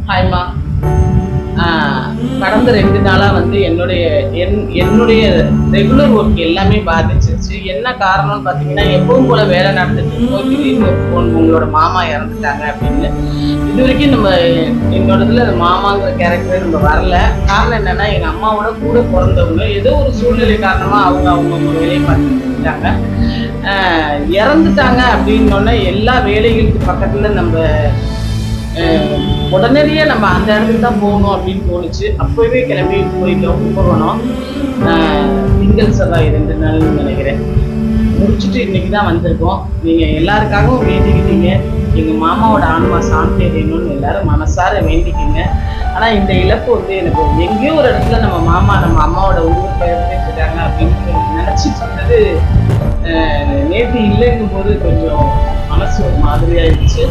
ஹாய்மா. கடந்த 2 நாளா வந்து என்னுடைய ரெகுலர் ஒர்க் எல்லாமே பாதிச்சிருச்சு. என்ன காரணம்னு பார்த்தீங்கன்னா, எப்பவும் போல வேலை நடந்துட்டு இருக்கும். திடீர்னு ஒரு ஃபோன், உங்களோட மாமா இறந்துட்டாங்க அப்படின்னு. இதுவரைக்கும் என்னோட இதுல மாமாங்கிற கேரக்டரே நம்ம வரல. காரணம் என்னன்னா, எங்க அம்மாவோட கூட பிறந்தவங்க ஏதோ ஒரு சூழ்நிலை காரணமா அவங்க வேலையை பார்த்துட்டு இருக்காங்க. இறந்துட்டாங்க அப்படின்னோடனே எல்லா வேலைகளுக்கு பக்கத்துல நம்ம உடனடியே நம்ம அந்த இடத்துக்கு தான் போகணும் அப்படின்னு தோணுச்சு. அப்பவே கிளம்பி போயிட்டோம் கும்பகோணம். திங்கள் செவ்வாய் 2 நாள்னு நினைக்கிறேன். முடிச்சுட்டு இன்னைக்கு தான் வந்திருக்கோம். நீங்க எல்லாருக்காகவும் வேண்டிக்கிட்டீங்க, எங்க மாமாவோட ஆன்மா சாந்தி அடையணும்னு எல்லாரும் மனசார வேண்டிக்கிங்க. ஆனா இந்த இழப்பு வந்து எனக்கு எங்கேயோ ஒரு இடத்துல நம்ம அம்மாவோட ஊருக்கு இருந்துட்டு இருக்காங்க அப்படின்னு நினைச்சிட்டு இருந்தது. நேற்று இல்லைங்கும் போது கொஞ்சம் மனசு ஒரு மாதிரி ஆயிடுச்சு.